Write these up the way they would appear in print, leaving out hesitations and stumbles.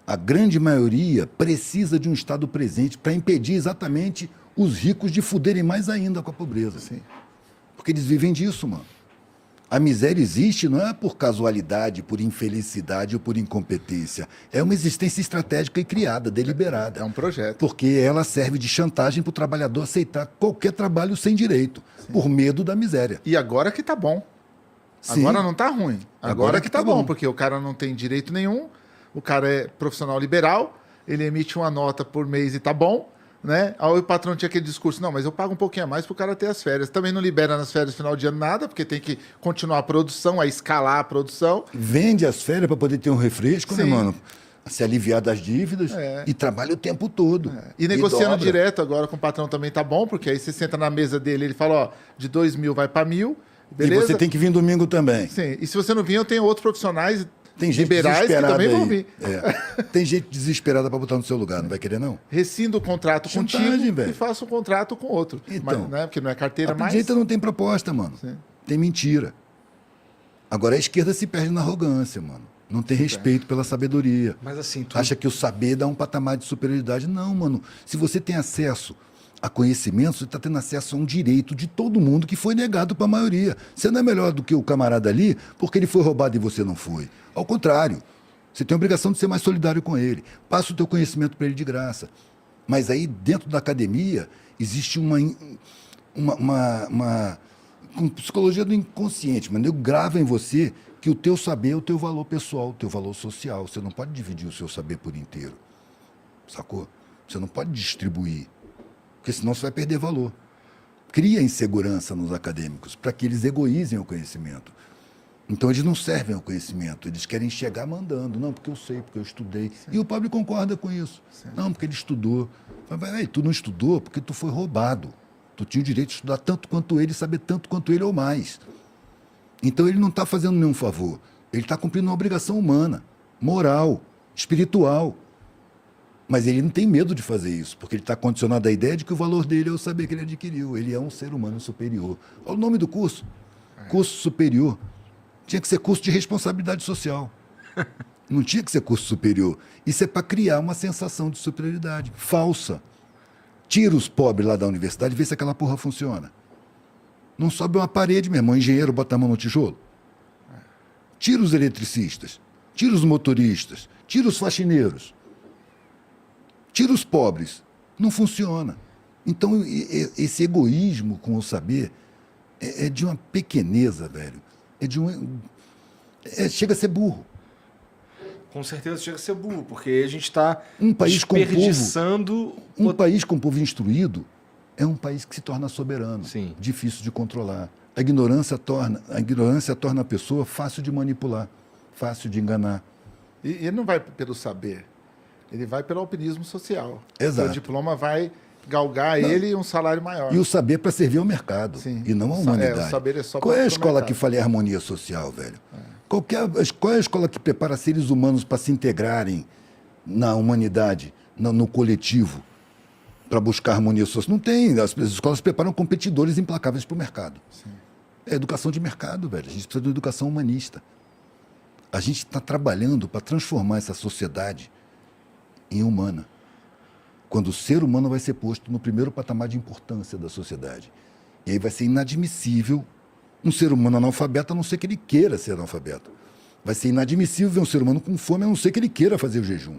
A grande maioria precisa de um Estado presente para impedir exatamente os ricos de fuderem mais ainda com a pobreza. Sim. Porque eles vivem disso, mano. A miséria existe não é por casualidade, por infelicidade ou por incompetência. É uma existência estratégica e criada, deliberada. É um projeto. Porque ela serve de chantagem para o trabalhador aceitar qualquer trabalho sem direito, por medo da miséria. E agora que tá bom. Sim. Agora não tá ruim. Agora que tá bom, bom, porque o cara não tem direito nenhum, o cara é profissional liberal, ele emite uma nota por mês e tá bom, né? Aí o patrão tinha aquele discurso, não, mas eu pago um pouquinho a mais pro cara ter as férias. Também não libera nas férias final de ano nada, porque tem que continuar a produção, a escalar a produção. Vende as férias para poder ter um refresco, né, Sim. mano? Se aliviar das dívidas e trabalha o tempo todo. E negociando dobra. direto agora com o patrão também tá bom, porque aí você senta na mesa dele, ele fala, ó, de 2.000 vai para 1.000, beleza? E você tem que vir domingo também. Sim, e se você não vir, eu tenho outros profissionais Tem gente liberais que desesperada também vão aí. vir. Tem gente desesperada para botar no seu lugar, não vai querer, não? Rescindo o contrato Chantagem, contigo velho. e faço um contrato com outro. Então, Mas, né, porque não é carteira A mais. direita não tem proposta, mano. Sim. Tem mentira. Agora a esquerda se perde na arrogância, mano. Não tem respeito pela sabedoria. Mas assim, tu... Acha que o saber dá um patamar de superioridade. Não, mano. Se você tem acesso a conhecimento, você está tendo acesso a um direito de todo mundo que foi negado para a maioria. Você não é melhor do que o camarada ali porque ele foi roubado e você não foi. Ao contrário. Você tem a obrigação de ser mais solidário com ele. Passa o teu conhecimento para ele de graça. Mas aí, dentro da academia, existe uma psicologia do inconsciente. Mas eu grava em você que o teu saber é o teu valor pessoal, o teu valor social. Você não pode dividir o seu saber por inteiro. Sacou? Você não pode distribuir. Porque senão você vai perder valor. Cria insegurança nos acadêmicos para que eles egoizem o conhecimento. Então, eles não servem ao conhecimento, eles querem chegar mandando. Não, porque eu sei, porque eu estudei. Sim. E o pobre concorda com isso. Sim. Não, porque ele estudou. Mas, tu não estudou porque tu foi roubado. Tu tinha o direito de estudar tanto quanto ele, saber tanto quanto ele ou mais. Então, ele não está fazendo nenhum favor. Ele está cumprindo uma obrigação humana, moral, espiritual. Mas ele não tem medo de fazer isso, porque ele está condicionado à ideia de que o valor dele é o saber que ele adquiriu. Ele é um ser humano superior. Olha o nome do curso. Curso superior. Tinha que ser curso de responsabilidade social. Não tinha que ser curso superior. Isso é para criar uma sensação de superioridade falsa. Tira os pobres lá da universidade e vê se aquela porra funciona. Não sobe uma parede, meu irmão. Engenheiro bota a mão no tijolo. Tira os eletricistas. Tira os motoristas. Tira os faxineiros. Tira os pobres. Não funciona. Então, esse egoísmo com o saber é de uma pequeneza, velho. Chega a ser burro. Com certeza chega a ser burro, porque a gente está desperdiçando... Um país com povo instruído é um país que se torna soberano, Sim. Difícil de controlar. A ignorância torna a pessoa fácil de manipular, fácil de enganar. E ele não vai pelo saber, ele vai pelo alpinismo social. Exato. O diploma vai galgar ele um salário maior. E o saber para servir ao mercado, Sim. E não à humanidade. O saber é só Qual é a pro escola mercado. que fala em harmonia social, velho? Qual é a escola que prepara seres humanos para se integrarem na humanidade, no coletivo, para buscar harmonia social? Não tem. As escolas preparam competidores implacáveis para o mercado. Sim. É educação de mercado, velho. A gente precisa de uma educação humanista. A gente está trabalhando para transformar essa sociedade em humana. Quando o ser humano vai ser posto no primeiro patamar de importância da sociedade. E aí vai ser inadmissível um ser humano analfabeto, a não ser que ele queira ser analfabeto. Vai ser inadmissível ver um ser humano com fome, a não ser que ele queira fazer o jejum.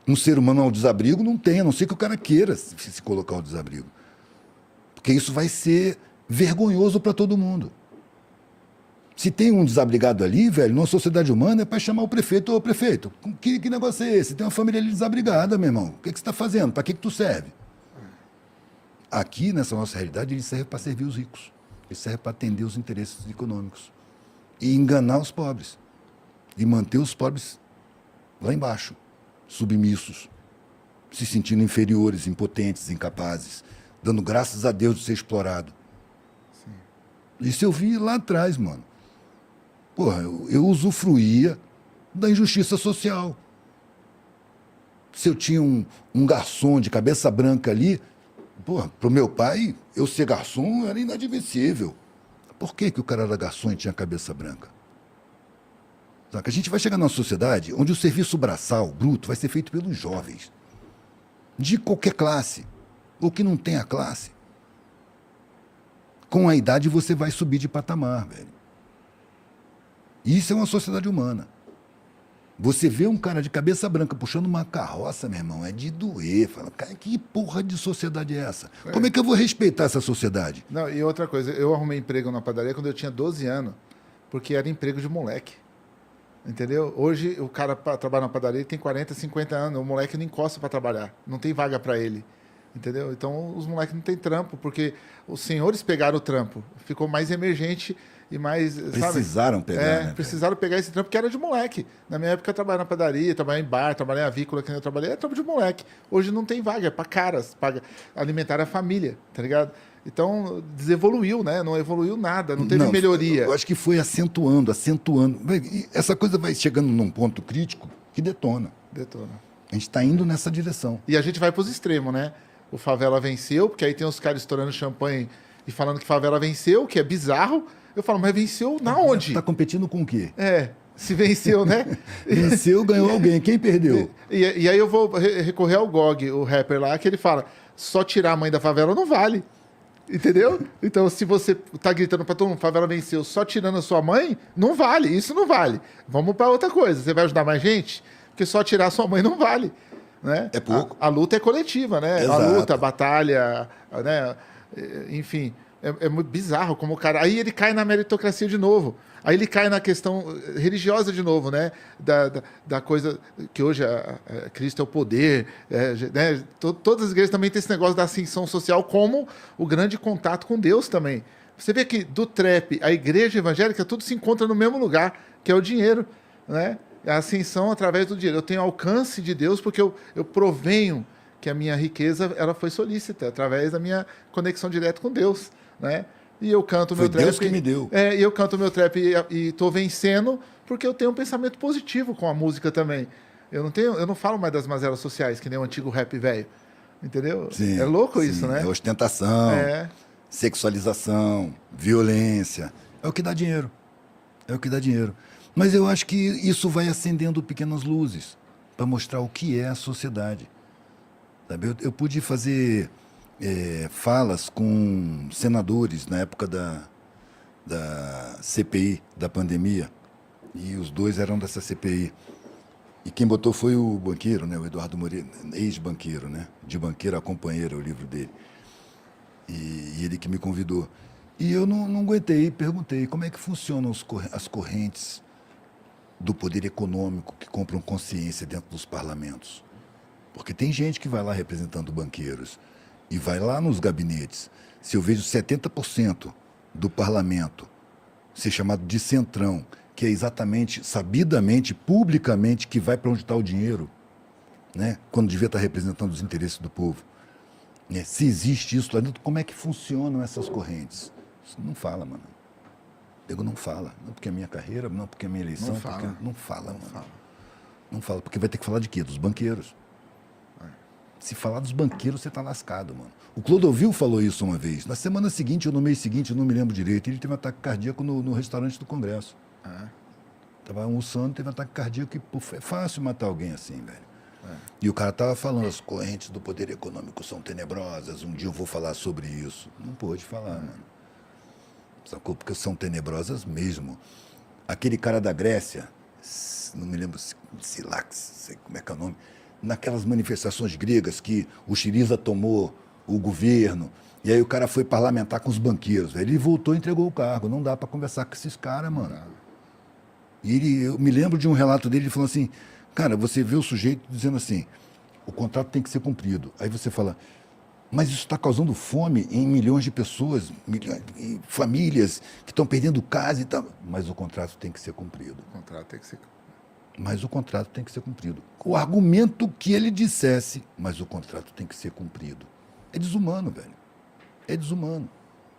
Um ser humano ao desabrigo não tem, a não ser que o cara queira se colocar ao desabrigo. Porque isso vai ser vergonhoso para todo mundo. Se tem um desabrigado ali, velho, numa sociedade humana, é para chamar o prefeito. Ô, prefeito, que negócio é esse? Tem uma família ali desabrigada, meu irmão. O que você está fazendo? Para que tu serve? Aqui, nessa nossa realidade, ele serve para servir os ricos. Ele serve para atender os interesses econômicos. E enganar os pobres. E manter os pobres lá embaixo, submissos, se sentindo inferiores, impotentes, incapazes, dando graças a Deus de ser explorado. Sim. Isso eu vi lá atrás, mano. Porra, eu usufruía da injustiça social. Se eu tinha um garçom de cabeça branca ali, porra, pro meu pai, eu ser garçom era inadmissível. Por que o cara era garçom e tinha cabeça branca? Saca? A gente vai chegar numa sociedade onde o serviço braçal, bruto, vai ser feito pelos jovens. De qualquer classe. Ou que não tenha classe. Com a idade você vai subir de patamar, velho. Isso é uma sociedade humana. Você vê um cara de cabeça branca puxando uma carroça, meu irmão, é de doer. Fala, cara, que porra de sociedade é essa? Como é que eu vou respeitar essa sociedade? Não, e outra coisa, eu arrumei emprego na padaria quando eu tinha 12 anos, porque era emprego de moleque. Entendeu? Hoje o cara trabalha na padaria ele tem 40, 50 anos, o moleque não encosta para trabalhar, não tem vaga para ele. Entendeu? Então os moleques não tem trampo, porque os senhores pegaram o trampo, ficou mais emergente e mais. Precisaram sabe? pegar, né? Precisaram pegar esse trampo, que era de moleque. Na minha época eu trabalhava na padaria, trabalhava em bar, trabalhava em avícola, que eu trabalhei, era trampo de moleque. Hoje não tem vaga, é para caras, paga alimentar a família, tá ligado? Então, desevoluiu, né? Não evoluiu nada, não teve melhoria. Eu acho que foi acentuando. E essa coisa vai chegando num ponto crítico que detona. Detona. A gente está indo nessa direção. E a gente vai para os extremos, né? O Favela venceu, porque aí tem os caras estourando champanhe e falando que Favela venceu, que é bizarro. Eu falo, mas venceu na onde? Está competindo com o quê? Se venceu, né? Venceu, ganhou alguém. Quem perdeu? E aí eu vou recorrer ao Gog, o rapper lá, que ele fala, só tirar a mãe da favela não vale. Entendeu? Então, se você tá gritando pra todo mundo, favela venceu, só tirando a sua mãe, não vale, isso não vale. Vamos pra outra coisa, você vai ajudar mais gente? Porque só tirar a sua mãe não vale. Né? É pouco. A luta é coletiva, né? Exato. A luta, a batalha, né? Enfim, é muito bizarro como o cara... Aí ele cai na meritocracia de novo. Aí ele cai na questão religiosa de novo, né? Da coisa que hoje Cristo é o poder. Né? Todas as igrejas também têm esse negócio da ascensão social como o grande contato com Deus também. Você vê que do trap à igreja evangélica, tudo se encontra no mesmo lugar, que é o dinheiro, né? A ascensão através do dinheiro. Eu tenho alcance de Deus porque eu provenho que a minha riqueza ela foi solícita através da minha conexão direta com Deus, né? E eu canto meu trap. Deus que me deu. E eu canto meu trap e tô vencendo porque eu tenho um pensamento positivo com a música também. Eu não falo mais das mazelas sociais, que nem o antigo rap velho. Entendeu? Sim, é louco sim, isso, né? É ostentação, sexualização, violência. É o que dá dinheiro. É o que dá dinheiro. Mas eu acho que isso vai acendendo pequenas luzes para mostrar o que é a sociedade. Sabe? Eu pude fazer falas com senadores na época da CPI, da pandemia, e os dois eram dessa CPI. E quem botou foi o banqueiro, né? O Eduardo Moreira, ex-banqueiro, né? De banqueiro a companheira, o livro dele. E ele que me convidou. E eu não aguentei, perguntei como é que funcionam as correntes do poder econômico que compram consciência dentro dos parlamentos. Porque tem gente que vai lá representando banqueiros e vai lá nos gabinetes. Se eu vejo 70% do parlamento ser chamado de centrão, que é exatamente, sabidamente, publicamente, que vai para onde está o dinheiro, né? Quando devia estar representando os interesses do povo. Né? Se existe isso lá dentro, como é que funcionam essas correntes? Isso não fala, mano. Diego não fala. Não porque é minha carreira, não porque é minha eleição. Não fala. Porque não fala, mano. Não fala, porque vai ter que falar de quê? Dos banqueiros. Se falar dos banqueiros, você tá lascado, mano. O Clodovil falou isso uma vez. Na semana seguinte, ou no mês seguinte, eu não me lembro direito, ele teve um ataque cardíaco no restaurante do Congresso. Tava almoçando, teve um ataque cardíaco e é fácil matar alguém assim, velho. E o cara tava falando, as correntes do poder econômico são tenebrosas, um dia eu vou falar sobre isso. Não pôde falar, mano. Sacou? Porque são tenebrosas mesmo. Aquele cara da Grécia, não me lembro, Silax, sei como é que é o nome, naquelas manifestações gregas que o Syriza tomou o governo, e aí o cara foi parlamentar com os banqueiros. Ele voltou e entregou o cargo. Não dá para conversar com esses caras, mano. E eu me lembro de um relato dele, ele falou assim, cara, você vê o sujeito dizendo assim, o contrato tem que ser cumprido. Aí você fala, mas isso está causando fome em milhões de pessoas, em famílias que estão perdendo casa e tal. Mas o contrato tem que ser cumprido. O contrato tem que ser... Mas o contrato tem que ser cumprido. O argumento que ele dissesse, mas o contrato tem que ser cumprido. É desumano, velho. É desumano.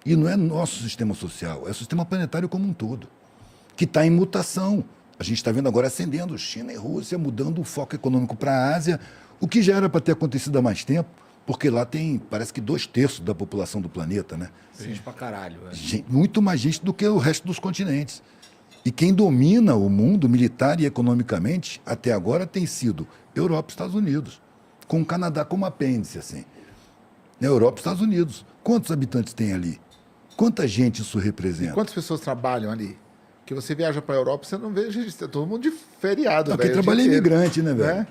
E não é nosso sistema social, é o sistema planetário como um todo, que está em mutação. A gente está vendo agora ascendendo China e Rússia, mudando o foco econômico para a Ásia, o que já era para ter acontecido há mais tempo, porque lá tem, parece que 2/3 da população do planeta, né? Gente pra caralho. Muito mais gente do que o resto dos continentes. E quem domina o mundo militar e economicamente até agora tem sido Europa e Estados Unidos, com o Canadá como apêndice, assim. Na Europa e Estados Unidos. Quantos habitantes tem ali? Quanta gente isso representa? Quantas pessoas trabalham ali? Porque você viaja para a Europa, você não vê gente, todo mundo de feriado. Não, velho, quem trabalha é o dia inteiro. imigrante, né, velho? Né?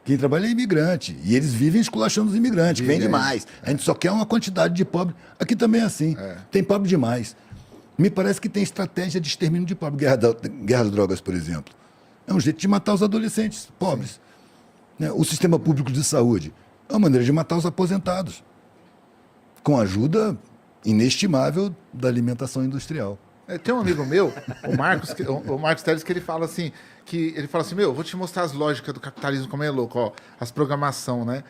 Quem trabalha é imigrante. E eles vivem esculachando os imigrantes, que vem demais. A gente só quer uma quantidade de pobre. Aqui também é assim. Tem pobre demais. Me parece que tem estratégia de extermínio de pobre. Guerra às drogas, por exemplo. É um jeito de matar os adolescentes pobres. Né? O sistema público de saúde é uma maneira de matar os aposentados. Com a ajuda inestimável da alimentação industrial. Tem um amigo meu, o Marcos Teles, que ele fala assim, meu, vou te mostrar as lógicas do capitalismo, como é louco, ó, as programação, né?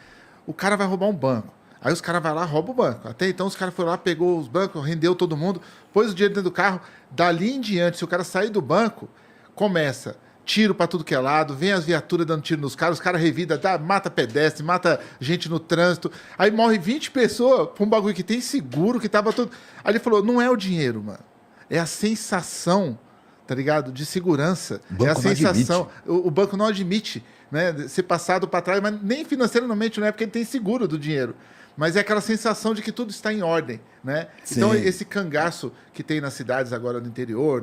O cara vai roubar um banco. Aí os caras vão lá, roubam o banco. Até então os caras foram lá, pegou os bancos, rendeu todo mundo, pôs o dinheiro dentro do carro. Dali em diante, se o cara sair do banco, começa tiro pra tudo que é lado, vem as viaturas dando tiro nos caras, os caras revidam, mata pedestre, mata gente no trânsito. Aí morre 20 pessoas pra um bagulho que tem seguro, que tava tudo... Aí ele falou, não é o dinheiro, mano. É a sensação, tá ligado? De segurança. O é a banco não sensação. O banco não admite, né, ser passado para trás, mas nem financeiramente não é porque ele tem seguro do dinheiro. Mas é aquela sensação de que tudo está em ordem, né? Sim. Então, esse cangaço que tem nas cidades agora do interior,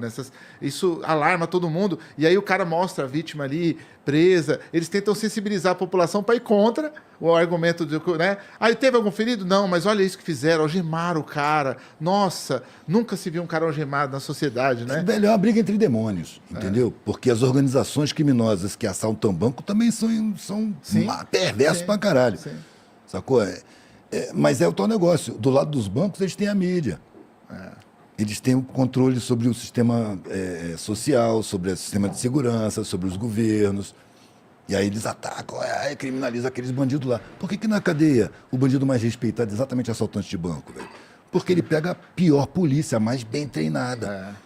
isso alarma todo mundo. E aí o cara mostra a vítima ali, presa. Eles tentam sensibilizar a população para ir contra o argumento, né? Aí teve algum ferido? Não, mas olha isso que fizeram, algemaram o cara. Nossa, nunca se viu um cara algemado na sociedade, né? Velho, é uma briga entre demônios, entendeu? Porque as organizações criminosas que assaltam banco também são Sim. perversos pra caralho. Sim. Sacou? Mas é o tal negócio. Do lado dos bancos, eles têm a mídia. Eles têm o controle sobre o sistema social, sobre o sistema de segurança, sobre os governos. E aí eles atacam, criminalizam aqueles bandidos lá. Por que na cadeia o bandido mais respeitado é exatamente assaltante de banco, velho? Porque ele pega a pior polícia, a mais bem treinada.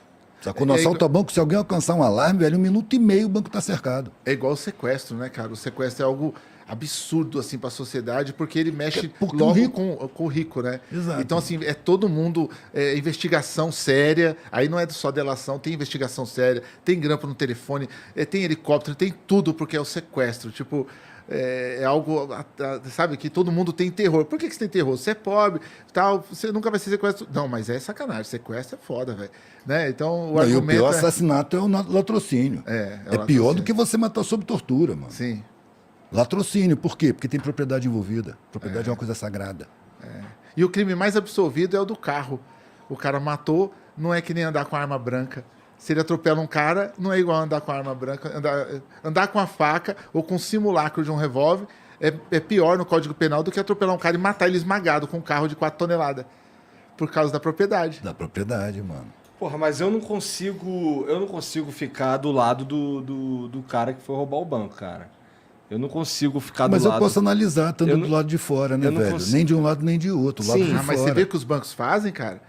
Sacou? No assalto a banco, se alguém alcançar um alarme, velho, 1 minuto e meio o banco tá cercado. É igual o sequestro, né, cara? O sequestro é algo absurdo, assim, para a sociedade, porque ele mexe logo com o rico, né? Exato. Então, assim, é todo mundo, investigação séria, aí não é só delação, tem investigação séria, tem grampo no telefone, tem helicóptero, tem tudo, porque é o sequestro. Tipo, é algo, sabe, que todo mundo tem terror. Por que você tem terror? Você é pobre, tal, você nunca vai ser sequestro. Não, mas é sacanagem, sequestro é foda, velho. Né? Então, o argumento e o pior assassinato é o latrocínio. É pior do que você matar sob tortura, mano. Sim. Latrocínio, por quê? Porque tem propriedade envolvida. Propriedade é uma coisa sagrada. E o crime mais absolvido é o do carro. O cara matou, não é que nem andar com a arma branca. Se ele atropela um cara, não é igual andar com a arma branca. Andar com a faca ou com simulacro de um revólver é pior no Código Penal do que atropelar um cara e matar ele esmagado com um carro de 4 toneladas. Por causa da propriedade. Da propriedade, mano. Porra, mas eu não consigo ficar do lado do cara que foi roubar o banco, cara. Eu não consigo ficar do lado... Mas eu posso analisar estando do lado de fora, né, velho? consigo. Nem de um lado, nem de outro. O lado de Mas fora. você vê o que os bancos fazem, cara?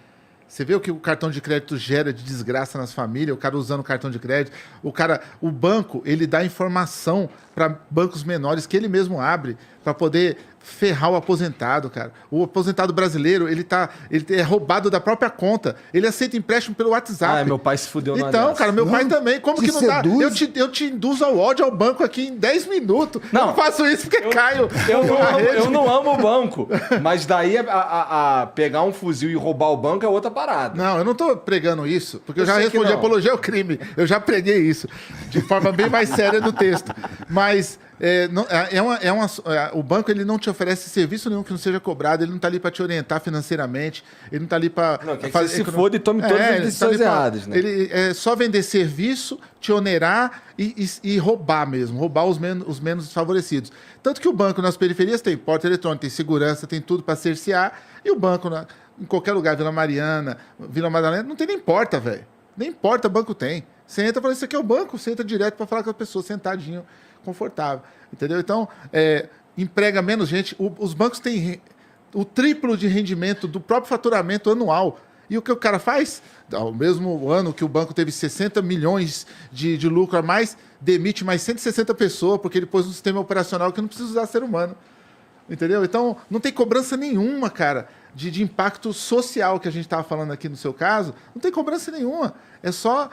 Você vê o que o cartão de crédito gera de desgraça nas famílias, o cara usando o cartão de crédito. O banco, ele dá informação para bancos menores que ele mesmo abre para poder ferrar o aposentado, cara. O aposentado brasileiro, ele é roubado da própria conta. Ele aceita empréstimo pelo WhatsApp. Meu pai se fudeu na Então, dessa. cara, meu pai também. Como que não dá? seduz. Eu te induzo ao ódio ao banco aqui em 10 minutos. Não. Eu não faço isso porque caio. Eu não amo o banco, mas daí a pegar um fuzil e roubar o banco é outra parada. Não, eu não tô pregando isso, porque eu já sei que respondi não. apologia ao crime. Eu já preguei isso, de forma bem mais séria no texto. Mas o banco, ele não te oferece serviço nenhum que não seja cobrado, ele não tá ali para te orientar financeiramente, ele não tá ali para Não, quer que você se foda e tome todas as decisões erradas, né? Ele é só vender serviço, te onerar e roubar mesmo, roubar os menos desfavorecidos. Tanto que o banco nas periferias tem porta eletrônica, tem segurança, tem tudo para cercear, e o banco em qualquer lugar, Vila Mariana, Vila Madalena, não tem nem porta, velho. Nem porta banco tem. Você entra e fala, isso aqui é o banco, você entra direto para falar com a pessoa, sentadinho, confortável. Entendeu? Então, emprega menos gente. Os bancos têm o triplo de rendimento do próprio faturamento anual. E o que o cara faz? Ao mesmo ano que o banco teve 60 milhões de lucro a mais, demite mais 160 pessoas, porque ele pôs um sistema operacional que não precisa usar ser humano. Entendeu? Então, não tem cobrança nenhuma, cara, de impacto social que a gente estava falando aqui no seu caso. Não tem cobrança nenhuma. É só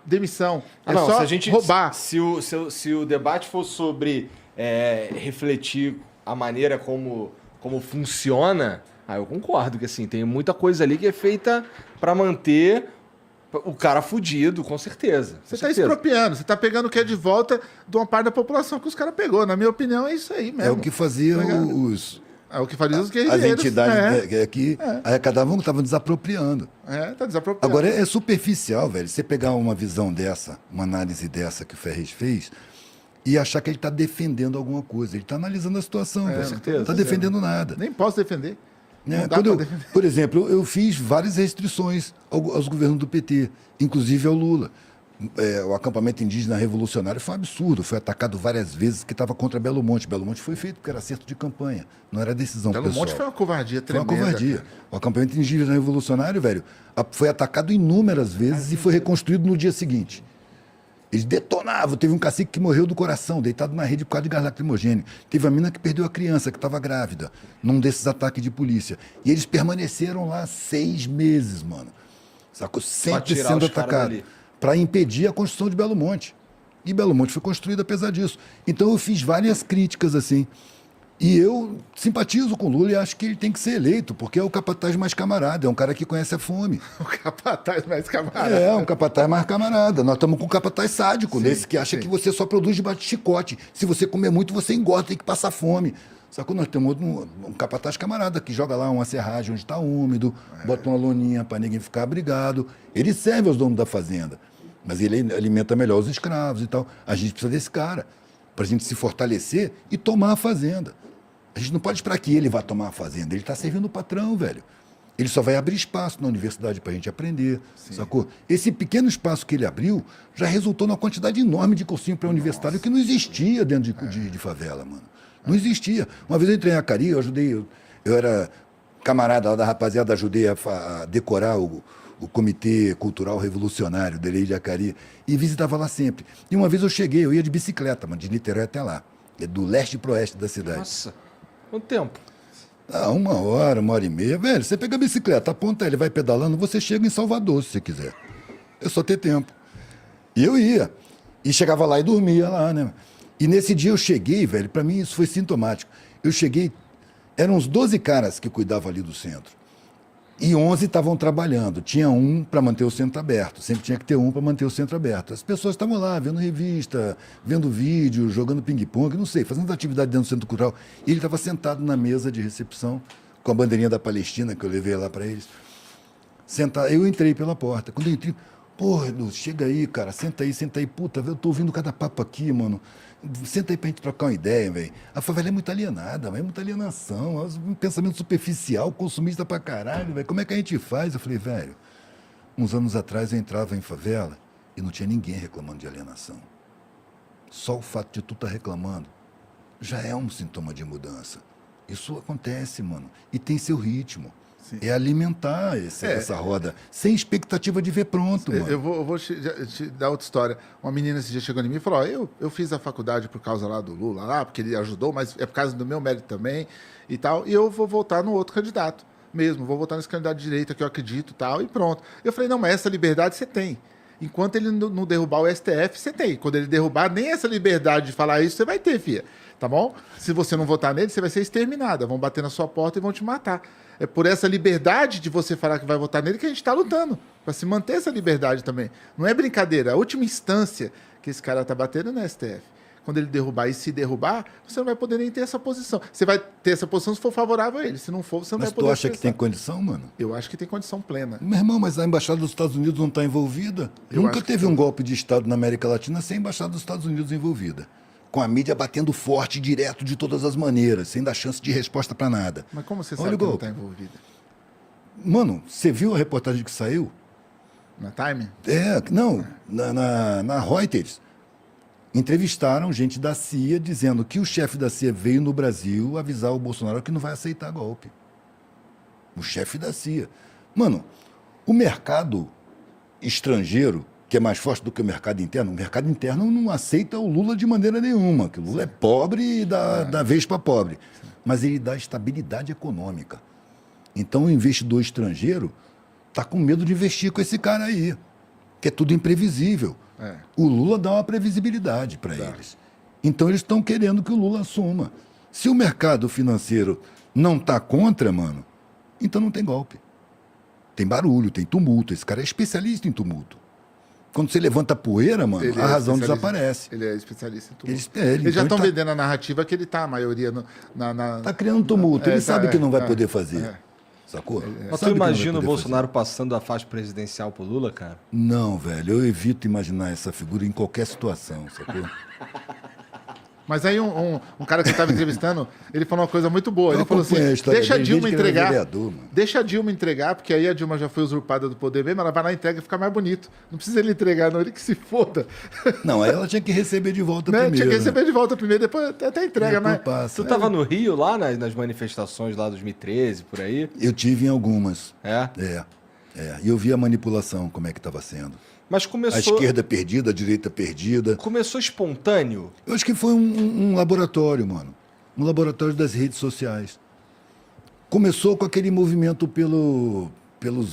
demissão. É Não, só se a gente roubar. Se o debate for sobre refletir a maneira como funciona, eu concordo que assim, tem muita coisa ali que é feita para manter o cara fudido, com certeza. Você está expropriando, você está pegando o que é de volta de uma parte da população que os caras pegou. Na minha opinião, é isso aí mesmo. É o que fazia É o que fazia os as guerrilheiros. entidades que arrecadavam, estavam desapropriando. Tá desapropriando. Agora, é superficial, velho. Você pegar uma visão dessa, uma análise dessa que o Ferrez fez, e achar que ele está defendendo alguma coisa. Ele está analisando a situação, velho. certeza. Não está defendendo nada. Nem posso defender. Né? Não dá Quando pra eu, defender. por exemplo, eu fiz várias restrições aos governos do PT, inclusive ao Lula. O acampamento indígena revolucionário foi um absurdo, foi atacado várias vezes, que estava contra Belo Monte. Belo Monte foi feito porque era acerto de campanha, não era decisão Belo pessoal. Monte foi uma covardia Foi uma tremenda. covardia. Cara. O acampamento indígena revolucionário, velho, foi atacado inúmeras vezes e foi reconstruído no dia seguinte. Eles detonavam. Teve um cacique que morreu do coração, deitado na rede por causa de gás lacrimogêneo. Teve a mina que perdeu a criança, que estava grávida, num desses ataques de polícia. E eles permaneceram lá 6 meses, mano. Sacou? Sempre tirar sendo os caras atacado. dali. Para impedir a construção de Belo Monte. E Belo Monte foi construído apesar disso. Então eu fiz várias críticas assim. E eu simpatizo com o Lula e acho que ele tem que ser eleito, porque é o capataz mais camarada, é um cara que conhece a fome. O capataz mais camarada. É, um capataz mais camarada. Nós estamos com um capataz sádico, nesse que acha sim. que você só produz debaixo de chicote. Se você comer muito, você engorda, tem que passar fome. Só que nós temos um capataz camarada que joga lá uma serragem onde está úmido, bota uma loninha para ninguém ficar abrigado. Ele serve aos donos da fazenda, mas ele alimenta melhor os escravos e tal. A gente precisa desse cara para a gente se fortalecer e tomar a fazenda. A gente não pode esperar que ele vá tomar a fazenda. Ele está servindo o patrão, velho. Ele só vai abrir espaço na universidade para a gente aprender, sacou? Esse pequeno espaço que ele abriu já resultou numa quantidade enorme de cursinho pré-universitário que não existia dentro de favela, mano. Não existia. Uma vez eu entrei em Acari, eu ajudei, eu era camarada lá da rapaziada, ajudei a decorar o Comitê Cultural Revolucionário da Lei de Acari e visitava lá sempre. E uma vez eu cheguei, eu ia de bicicleta, mano, de Niterói até lá, do leste para o oeste da cidade. Nossa, quanto tempo? 1 hora e meia. Velho, você pega a bicicleta, aponta ele, vai pedalando, você chega em Salvador, se você quiser. É só ter tempo. E eu ia. E chegava lá e dormia lá, né? E nesse dia eu cheguei, velho, pra mim isso foi sintomático. Eu cheguei, eram uns 12 caras que cuidavam ali do centro. E 11 estavam trabalhando. Tinha um para manter o centro aberto. Sempre tinha que ter um para manter o centro aberto. As pessoas estavam lá, vendo revista, vendo vídeo, jogando ping-pong, não sei, fazendo atividade dentro do centro cultural. E ele estava sentado na mesa de recepção, com a bandeirinha da Palestina, que eu levei lá para eles. Sentado. Eu entrei pela porta. Quando eu entrei, porra, Edu, chega aí, cara, senta aí. Puta, eu tô ouvindo cada papo aqui, mano. Senta aí pra gente trocar uma ideia, velho. A favela é muito alienada, é muita alienação, é um pensamento superficial, consumista pra caralho, velho. Como é que a gente faz? Eu falei, velho, uns anos atrás eu entrava em favela e não tinha ninguém reclamando de alienação. Só o fato de tu estar reclamando já é um sintoma de mudança. Isso acontece, mano. E tem seu ritmo. Sim. É alimentar essa roda, sem expectativa de ver pronto, mano. Eu vou te dar outra história. Uma menina esse dia chegou em mim e falou, eu fiz a faculdade por causa lá do Lula, lá, porque ele ajudou, mas é por causa do meu mérito também e tal, e eu vou votar no outro candidato mesmo, vou votar nesse candidato de direita que eu acredito e tal, e pronto. Eu falei, não, mas essa liberdade você tem. Enquanto ele não derrubar o STF, você tem. Quando ele derrubar, nem essa liberdade de falar isso você vai ter, filha. Tá bom? Se você não votar nele, você vai ser exterminada. Vão bater na sua porta e vão te matar. É por essa liberdade de você falar que vai votar nele que a gente está lutando. Para se manter essa liberdade também. Não é brincadeira. A última instância que esse cara está batendo é no STF. Quando ele derrubar e se derrubar, você não vai poder nem ter essa posição. Você vai ter essa posição se for favorável a ele. Se não for, você não vai poder. Mas tu acha que tem condição, mano? Eu acho que tem condição plena. Meu irmão, mas a Embaixada dos Estados Unidos não está envolvida? Nunca teve um golpe de Estado na América Latina sem a Embaixada dos Estados Unidos envolvida. Com a mídia batendo forte, direto, de todas as maneiras, sem dar chance de resposta para nada. Mas como você sabe que não está envolvida? Mano, você viu a reportagem que saiu? Na Time? Não, na Reuters. Entrevistaram gente da CIA dizendo que o chefe da CIA veio no Brasil avisar o Bolsonaro que não vai aceitar golpe. O chefe da CIA. Mano, o mercado estrangeiro, que é mais forte do que o mercado interno não aceita o Lula de maneira nenhuma, que o Lula é pobre e dá vez para pobre. Mas ele dá estabilidade econômica. Então o investidor estrangeiro está com medo de investir com esse cara aí. que é tudo imprevisível. É. O Lula dá uma previsibilidade para eles. Então eles estão querendo que o Lula assuma. Se o mercado financeiro não está contra, mano, então não tem golpe. Tem barulho, tem tumulto. Esse cara é especialista em tumulto. Quando você levanta poeira, mano, Ele a é razão especialista- desaparece. Ele é especialista em tudo. Eles Eles já então estão tá- vendendo a narrativa que ele tá, a maioria, na... Tá criando tumulto. Ele sabe que não vai é, poder fazer. é. Sacou? Mas tu Sabe que não vai imagina o poder Bolsonaro passando a faixa presidencial pro Lula, cara? fazer. Não, velho. Eu evito imaginar essa figura em qualquer situação, sacou? Mas aí um cara que eu estava entrevistando, ele falou uma coisa muito boa. Eu Ele falou assim, acompanhei a história deixa a dele Dilma desde que ele era entregar. vereador, mano. Deixa a Dilma entregar, porque aí a Dilma já foi usurpada do poder mesmo, ela vai lá e entrega e fica mais bonito. Não precisa ele entregar, não, ele que se foda. Não, aí ela tinha que receber de volta Né? primeiro. Tinha que né? receber de volta primeiro, depois até entrega, Depois né? passa. Tu tava no Rio lá nas manifestações lá 2013, por aí? Eu tive em algumas. É. E eu vi a manipulação, como é que estava sendo. Mas A começou, esquerda perdida, a direita perdida. começou espontâneo. Eu acho que foi um laboratório, mano. Um laboratório das redes sociais. Começou com aquele movimento pelos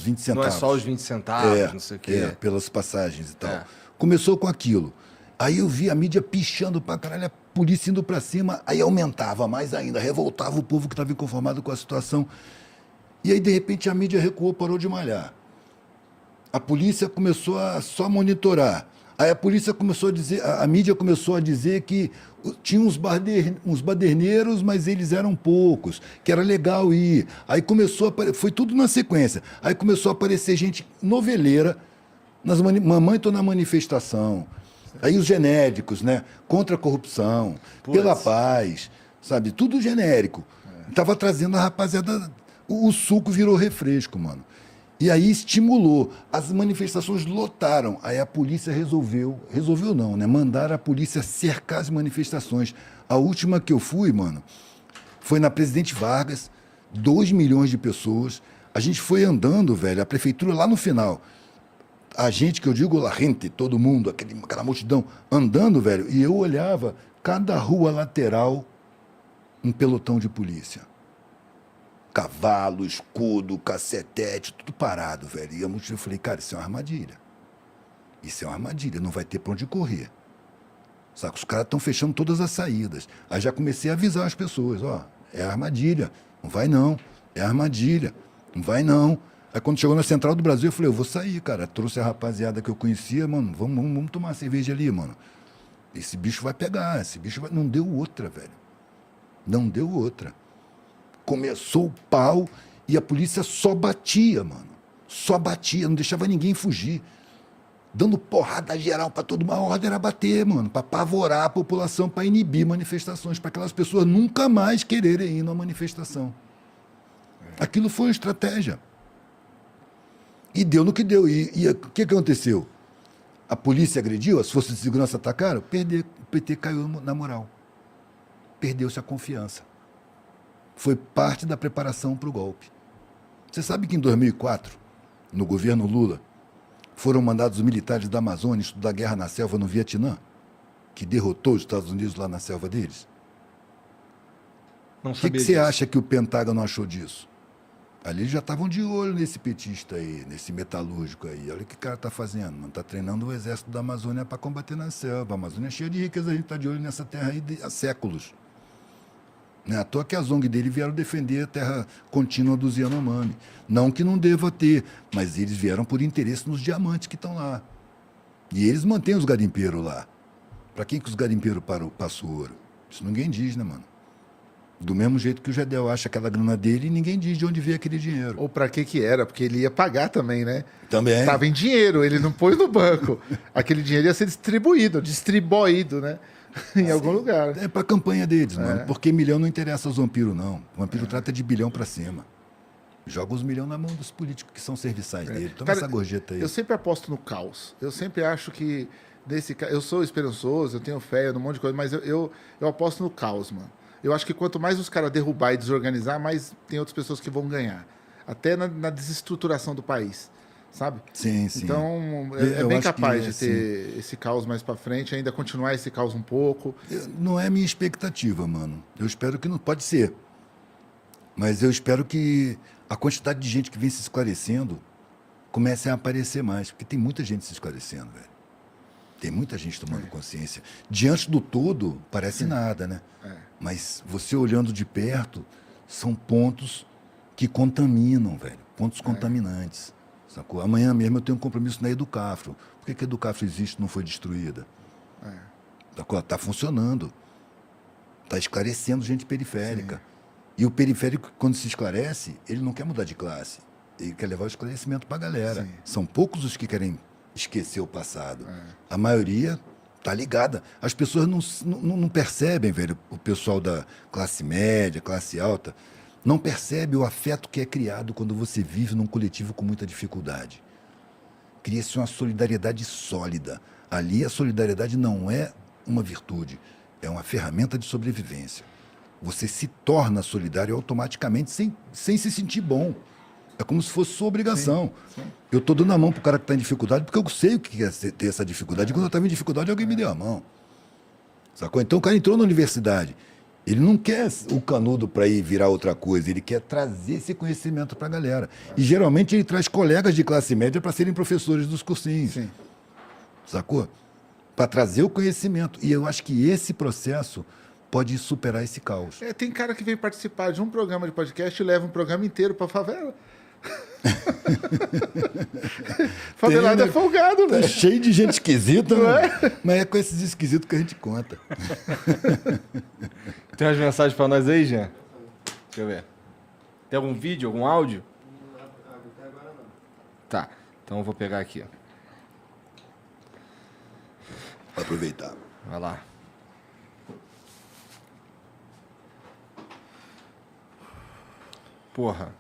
20 Não centavos. é só os 20 centavos, não sei o quê. pelas passagens e tal. É. Começou com aquilo. Aí eu vi a mídia pichando pra caralho, a polícia indo pra cima, aí aumentava mais ainda, revoltava o povo que estava inconformado com a situação. E aí, de repente, a mídia recuou, parou de malhar. A polícia começou a só monitorar. Aí a polícia começou a dizer, a mídia começou a dizer que tinha uns baderneiros, mas eles eram poucos, que era legal ir. Aí começou foi tudo na sequência. Aí começou a aparecer gente noveleira, mamãe tô na manifestação. Aí os genéricos, né? Contra a corrupção, pela paz, sabe? Tudo genérico. Tava trazendo a rapaziada, o suco virou refresco, mano. E aí estimulou. As manifestações lotaram. Aí a polícia resolveu não, né? Mandaram a polícia cercar as manifestações. A última que eu fui, mano, foi na Presidente Vargas, 2 milhões de pessoas. A gente foi andando, velho, a prefeitura lá no final. A gente, que eu digo, la gente, todo mundo, aquela multidão, andando, velho, e eu olhava, cada rua lateral, um pelotão de polícia. Cavalo, escudo, cacetete, tudo parado, velho. E eu falei, cara, isso é uma armadilha. Isso é uma armadilha, não vai ter pra onde correr. Saca? Os caras estão fechando todas as saídas. Aí já comecei a avisar as pessoas, ó, é armadilha, não vai não, é armadilha, não vai não. Aí quando chegou na Central do Brasil, eu falei, eu vou sair, cara. Trouxe a rapaziada que eu conhecia, mano, vamos tomar uma cerveja ali, mano. Esse bicho vai pegar, esse bicho vai... Não deu outra, velho. Não deu outra. Começou o pau e a polícia só batia, mano. Só batia, não deixava ninguém fugir. Dando porrada geral para todo mundo. A ordem era bater, mano, para apavorar a população, para inibir manifestações, para aquelas pessoas nunca mais quererem ir numa manifestação. Aquilo foi uma estratégia. E deu no que deu. E o que aconteceu? A polícia agrediu, as forças de segurança atacaram, o PT caiu na moral. Perdeu-se a confiança. Foi parte da preparação para o golpe. Você sabe que em 2004, no governo Lula, foram mandados os militares da Amazônia estudar guerra na selva no Vietnã, que derrotou os Estados Unidos lá na selva deles? Não O que sabia você disso. acha que o Pentágono achou disso? Ali eles já estavam de olho nesse petista aí, nesse metalúrgico aí. Olha o que o cara está fazendo. Não está treinando o exército da Amazônia para combater na selva. A Amazônia é cheia de riqueza, a gente está de olho nessa terra aí há séculos. Não é à toa que as ONG dele vieram defender a terra contínua dos Yanomami. Não que não deva ter, mas eles vieram por interesse nos diamantes que estão lá. E eles mantêm os garimpeiros lá. Para quem que os garimpeiros passam ouro? Isso ninguém diz, né, mano? Do mesmo jeito que o Gedel acha aquela grana dele e ninguém diz de onde veio aquele dinheiro. Ou pra que era, porque ele ia pagar também, né? Também. Tava em dinheiro, ele não pôs no banco. Aquele dinheiro ia ser distribuído, né? Em algum lugar. É pra campanha deles, mano. Porque milhão não interessa aos vampiros, não. O vampiro trata de bilhão pra cima. Joga os milhões na mão dos políticos que são serviçais dele. Toma Cara, essa gorjeta aí. Eu sempre aposto no caos. Eu sempre acho que eu sou esperançoso, eu tenho fé num monte de coisa, mas eu aposto no caos, mano. Eu acho que quanto mais os caras derrubar e desorganizar, mais tem outras pessoas que vão ganhar. Até na desestruturação do país, sabe? Sim, sim. Então, é Eu bem acho capaz que de ter esse caos mais pra frente, ainda continuar esse caos um pouco. Não é minha expectativa, mano. Eu espero que não. Pode ser. Mas eu espero que a quantidade de gente que vem se esclarecendo comecem a aparecer mais, porque tem muita gente se esclarecendo, velho. Tem muita gente tomando consciência. Diante do todo, parece nada, né? Mas você olhando de perto, são pontos que contaminam, velho. Pontos contaminantes. Sacou? Amanhã mesmo eu tenho um compromisso na Educafro. Por que a Educafro existe e não foi destruída? Sacou? Está funcionando. Está esclarecendo gente periférica. Sim. E o periférico, quando se esclarece, ele não quer mudar de classe. Ele quer levar o esclarecimento para a galera. Sim. São poucos os que querem esquecer o passado. A maioria tá ligada. As pessoas não percebem, velho, o pessoal da classe média, classe alta, não percebe o afeto que é criado quando você vive num coletivo com muita dificuldade. Cria-se uma solidariedade sólida. Ali a solidariedade não é uma virtude, é uma ferramenta de sobrevivência. Você se torna solidário automaticamente sem se sentir bom. É como se fosse sua obrigação. Sim, sim. Eu estou dando a mão para o cara que está em dificuldade, porque eu sei o que é ter essa dificuldade. Quando eu estava em dificuldade, alguém me deu a mão. Sacou? Então o cara entrou na universidade. Ele não quer o canudo para ir virar outra coisa, ele quer trazer esse conhecimento para a galera. E geralmente ele traz colegas de classe média para serem professores dos cursinhos. Sim. Sacou? Para trazer o conhecimento. E eu acho que esse processo pode superar esse caos. Tem cara que vem participar de um programa de podcast e leva um programa inteiro para a favela. Favelado é folgado, velho. Tá cheio de gente esquisita, né? Mas é com esses esquisitos que a gente conta. Tem umas mensagens pra nós aí, Jean? Deixa eu ver. Tem algum vídeo, algum áudio? Até agora não. Tá, então eu vou pegar aqui. Vou aproveitar. Vai lá. Porra.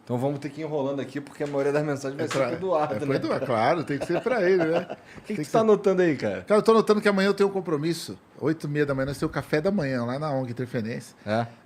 Então vamos ter que ir enrolando aqui, porque a maioria das mensagens vai ser pro Eduardo, né? Eduardo, claro, tem que ser para ele, né? O que você tá anotando aí, cara? Cara, eu tô anotando que amanhã eu tenho um compromisso. 8h30 da manhã, nós temos o café da manhã lá na ONG Interferência.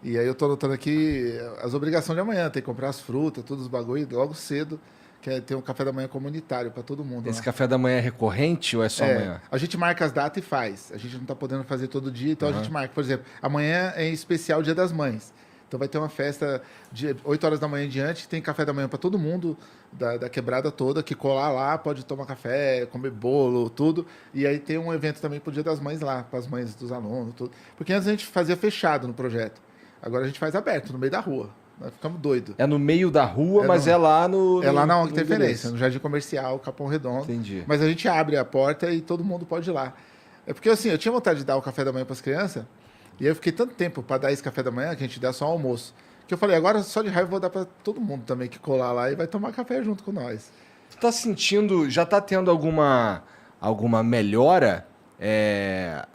E aí eu tô anotando aqui as obrigações de amanhã. Tem que comprar as frutas, todos os bagulho, logo cedo. Que é ter um café da manhã comunitário para todo mundo. Esse café da manhã é recorrente ou é só amanhã? A gente marca as datas e faz. A gente não tá podendo fazer todo dia, então a gente marca. Por exemplo, amanhã é em especial Dia das Mães. Então vai ter uma festa de 8 horas da manhã em diante, tem café da manhã para todo mundo da quebrada toda, que colar lá, pode tomar café, comer bolo, tudo. E aí tem um evento também pro Dia das Mães lá, para as mães dos alunos, tudo. Porque antes a gente fazia fechado no projeto. Agora a gente faz aberto, no meio da rua. Nós ficamos doidos. É no meio da rua, mas é lá no... É lá na ONG Interferência, no Jardim Comercial, Capão Redondo. Entendi. Mas a gente abre a porta e todo mundo pode ir lá. É porque assim, eu tinha vontade de dar o café da manhã para as crianças, e aí eu fiquei tanto tempo para dar esse café da manhã, que a gente dá só almoço, que eu falei, agora só de raiva eu vou dar para todo mundo também que colar lá e vai tomar café junto com nós. Você tá sentindo, já tá tendo alguma melhora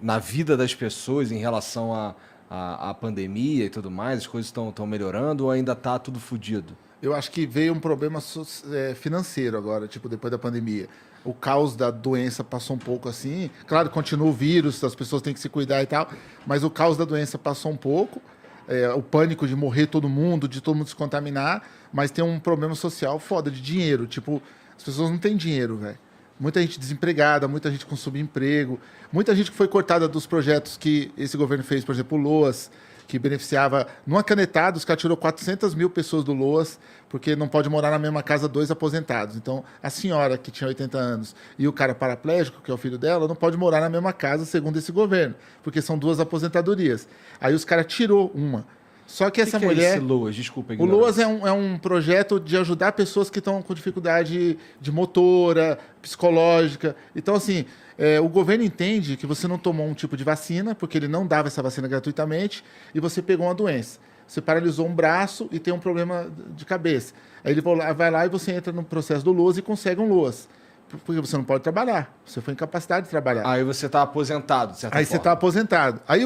na vida das pessoas em relação à pandemia e tudo mais? As coisas estão melhorando ou ainda tá tudo fodido? Eu acho que veio um problema financeiro agora, tipo, depois da pandemia. O caos da doença passou um pouco assim. Claro, continua o vírus, as pessoas têm que se cuidar e tal, mas o caos da doença passou um pouco. O pânico de morrer todo mundo, de todo mundo se contaminar, mas tem um problema social foda de dinheiro. Tipo, as pessoas não têm dinheiro, velho. Muita gente desempregada, muita gente com subemprego, muita gente que foi cortada dos projetos que esse governo fez, por exemplo, o LOAS, que beneficiava, numa canetada, os caras tirou 400 mil pessoas do LOAS, porque não pode morar na mesma casa 2 aposentados. Então, a senhora que tinha 80 anos e o cara paraplégico, que é o filho dela, não pode morar na mesma casa, segundo esse governo, porque são 2 aposentadorias. Aí os caras tirou uma. Só que essa mulher... É esse LOAS? Desculpa, o LOAS é um projeto de ajudar pessoas que estão com dificuldade de motora, psicológica. Então, assim, o governo entende que você não tomou um tipo de vacina, porque ele não dava essa vacina gratuitamente, e você pegou uma doença. Você paralisou um braço e tem um problema de cabeça. Aí ele vai lá e você entra no processo do LOAS e consegue um LOAS. Porque você não pode trabalhar. Você foi incapacitado de trabalhar. Aí você está aposentado, de certa forma. Aí você está aposentado. Aí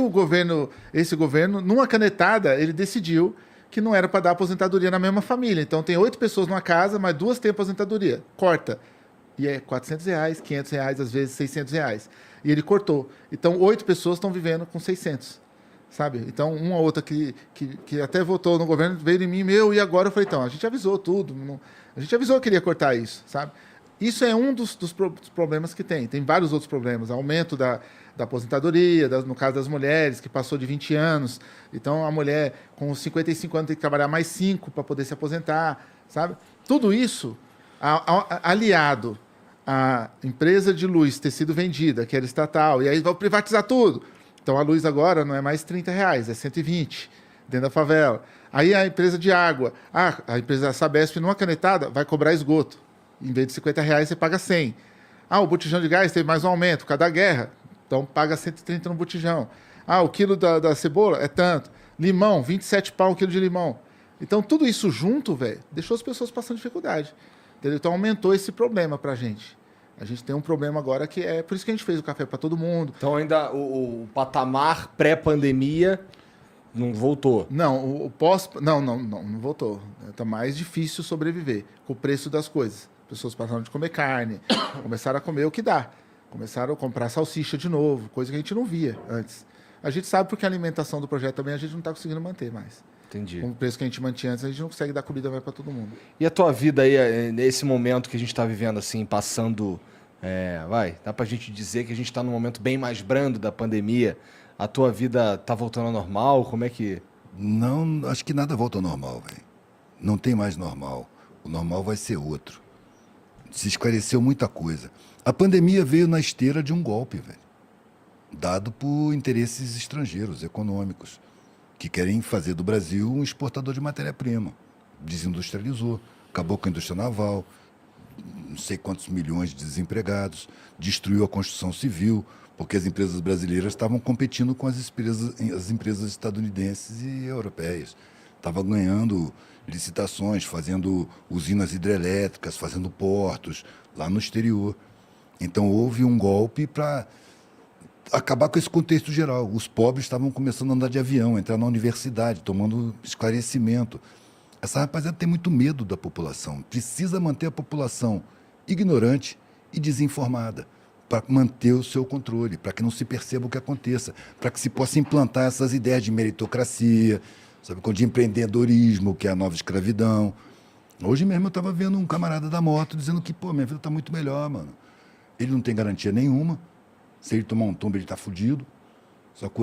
esse governo, numa canetada, ele decidiu que não era para dar aposentadoria na mesma família. Então tem 8 pessoas numa casa, mas 2 têm aposentadoria. Corta. E é R$400, R$500, às vezes R$600. E ele cortou. Então 8 pessoas estão vivendo com 600. Sabe? Então uma outra que até votou no governo veio em mim, e agora eu falei, então, a gente avisou tudo. A gente avisou que queria cortar isso, sabe? Isso é um dos problemas que tem. Tem vários outros problemas. Aumento da aposentadoria, no caso das mulheres, que passou de 20 anos. Então, a mulher com 55 anos tem que trabalhar mais 5 para poder se aposentar, sabe? Tudo isso Aliado à empresa de luz ter sido vendida, que era estatal, e aí vai privatizar tudo. Então a luz agora não é mais R$30, é 120 dentro da favela. Aí a empresa de água, a empresa da Sabesp, numa canetada, vai cobrar esgoto. Em vez de R$50, você paga 100. O botijão de gás teve mais um aumento por causa da guerra, então paga 130 no botijão. O quilo da cebola é tanto. Limão, 27 pau o quilo de limão. Então tudo isso junto, velho, deixou as pessoas passando dificuldade. Entendeu? Então aumentou esse problema pra gente. A gente tem um problema agora que é... Por isso que a gente fez o café para todo mundo. Então ainda o patamar pré-pandemia não voltou. Não, o pós... Não voltou. Tá mais difícil sobreviver com o preço das coisas. Pessoas passaram de comer carne, começaram a comer o que dá. Começaram a comprar salsicha de novo, coisa que a gente não via antes. A gente sabe porque a alimentação do projeto também a gente não está conseguindo manter mais. Entendi. Com o preço que a gente mantinha antes, a gente não consegue dar comida mais para todo mundo. E a tua vida aí, nesse momento que a gente está vivendo, assim, passando... dá pra gente dizer que a gente está num momento bem mais brando da pandemia. A tua vida tá voltando ao normal? Como é que... Não, acho que nada volta ao normal, velho. Não tem mais normal. O normal vai ser outro. Se esclareceu muita coisa. A pandemia veio na esteira de um golpe, velho. Dado por interesses estrangeiros, econômicos, que querem fazer do Brasil um exportador de matéria-prima. Desindustrializou, acabou com a indústria naval, não sei quantos milhões de desempregados, destruiu a construção civil, porque as empresas brasileiras estavam competindo com as empresas estadunidenses e europeias. Estavam ganhando licitações, fazendo usinas hidrelétricas, fazendo portos lá no exterior. Então houve um golpe para acabar com esse contexto geral. Os pobres estavam começando a andar de avião, entrar na universidade, tomando esclarecimento. Essa rapaziada tem muito medo da população. Precisa manter a população ignorante e desinformada para manter o seu controle, para que não se perceba o que aconteça, para que se possa implantar essas ideias de meritocracia, sabe, de empreendedorismo, que é a nova escravidão. Hoje mesmo eu estava vendo um camarada da moto dizendo que, minha vida está muito melhor, mano. Ele não tem garantia nenhuma. Se ele tomar um tombo, ele está fudido.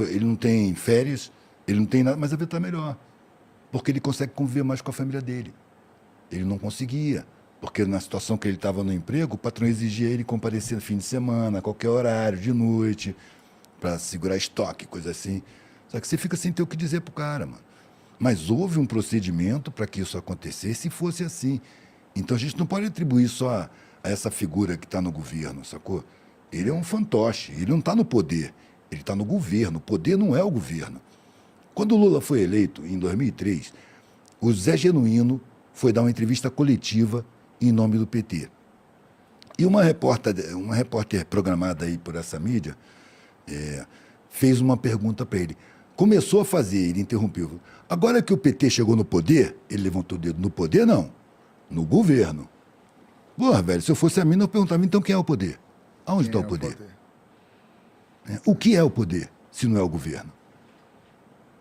Ele não tem férias, ele não tem nada, mas a vida está melhor. Porque ele consegue conviver mais com a família dele. Ele não conseguia. Porque na situação que ele estava no emprego, o patrão exigia ele comparecer no fim de semana, a qualquer horário, de noite, para segurar estoque, coisa assim. Só que você fica sem ter o que dizer pro cara, mano. Mas houve um procedimento para que isso acontecesse e fosse assim. Então a gente não pode atribuir só a essa figura que está no governo, sacou? Ele é um fantoche, ele não está no poder, ele está no governo. O poder não é o governo. Quando o Lula foi eleito, em 2003, o Zé Genuíno foi dar uma entrevista coletiva em nome do PT. E uma repórter programada aí por essa mídia fez uma pergunta para ele. Começou a fazer, ele interrompeu. Agora que o PT chegou no poder, ele levantou o dedo. No poder, não. No governo. Porra, velho, se eu fosse a mim, eu perguntava, então quem é o poder? Aonde está o poder? O que é o poder, se não é o governo?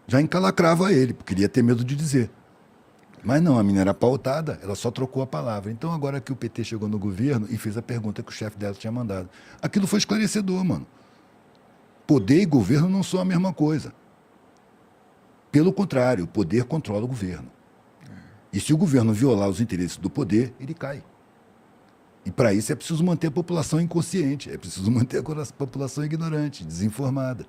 Já encalacrava ele, porque ele ia ter medo de dizer. Mas não, a menina era pautada, ela só trocou a palavra. Então, agora que o PT chegou no governo e fez a pergunta que o chefe dela tinha mandado, aquilo foi esclarecedor, mano. Poder e governo não são a mesma coisa. Pelo contrário, o poder controla o governo. E se o governo violar os interesses do poder, ele cai. E para isso é preciso manter a população inconsciente, é preciso manter a população ignorante, desinformada.